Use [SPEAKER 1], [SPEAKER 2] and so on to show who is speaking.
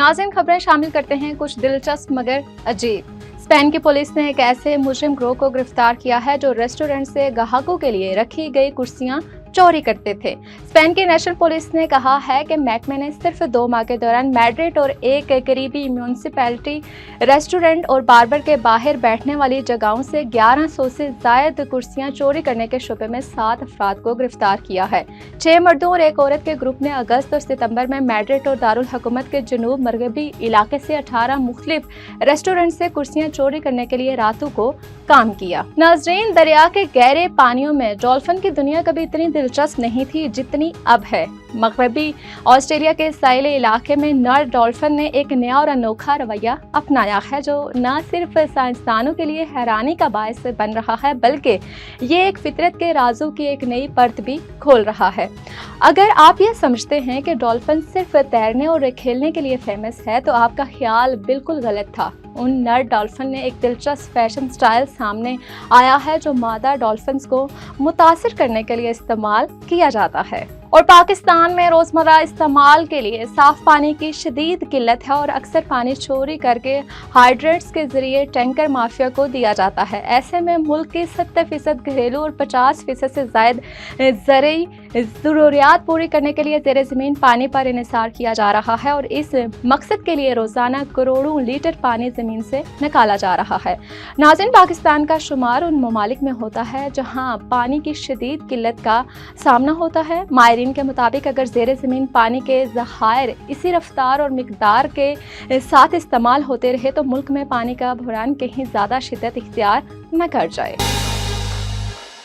[SPEAKER 1] नाज़रीन, खबरें शामिल करते हैं कुछ दिलचस्प मगर अजीब। स्पेन की पुलिस ने एक ऐसे मुजरिम गिरोह को गिरफ्तार किया है जो रेस्टोरेंट से ग्राहकों के लिए रखी गई कुर्सियां चोरी करते थे। स्पेन की नेशनल पुलिस ने कहा है कि महकमे ने सिर्फ 2 माह के दौरान मैड्रिड और एक करीबी म्यूनिसिपैलिटी रेस्टोरेंट और बार्बर के बाहर बैठने वाली जगहों से 1100 से ज़ायद कुर्सियां चोरी करने के शुबे में 7 अफराद को गिरफ्तार किया है। 6 मर्दों और एक औरत के ग्रुप ने अगस्त और सितंबर में मैड्रिड और दारुल हुकूमत के जनूब मगरबी इलाके से 18 मुख्तलिफ रेस्टोरेंट से कुर्सियां चोरी करने के लिए रातों को काम किया। नाज़रीन, दरिया के गहरे पानियों में डॉल्फिन की दुनिया कभी इतनी दिलचस्प नहीं थी जितनी अब है। मगरबी ऑस्ट्रेलिया के साहिली इलाके में नर डॉल्फिन ने एक नया और अनोखा रवैया अपनाया है जो न सिर्फ साइंसदानों के लिए हैरानी का बायस बन रहा है बल्कि ये एक फितरत के राजों की एक नई परत भी खोल रहा है। अगर आप ये समझते हैं कि डॉल्फिन सिर्फ तैरने और खेलने के लिए फेमस है तो आपका ख्याल बिल्कुल गलत था। उन नर डॉल्फिन ने एक दिलचस्प फैशन स्टाइल सामने आया है जो मादा डॉल्फिन्स को मुतासिर करने के लिए इस्तेमाल किया जाता है। और पाकिस्तान में रोज़मर्रा इस्तेमाल के लिए साफ़ पानी की शदीद किल्लत है और अक्सर पानी चोरी करके हाइड्रेट्स के ज़रिए टैंकर माफिया को दिया जाता है। ऐसे में मुल्क की 70% घरेलू और 50% से ज़ायद ज़रूरी ज़रूरियात पूरी करने के लिए ज़ेरे ज़मीन पानी पर इन्हिसार किया जा रहा है और इस मकसद के लिए रोज़ाना करोड़ों लीटर पानी ज़मीन से निकाला जा रहा है। नाज़रीन, पाकिस्तान का शुमार उन ममालिक में होता है जहाँ पानी की शदीद किल्लत का सामना होता है। माहिरीन के मुताबिक अगर ज़ेरे ज़मीन पानी के ज़खायर इसी रफ्तार और मिकदार के साथ इस्तेमाल होते रहे तो मुल्क में पानी का बहरान कहीं ज़्यादा शिद्दत इख्तियार न कर जाए।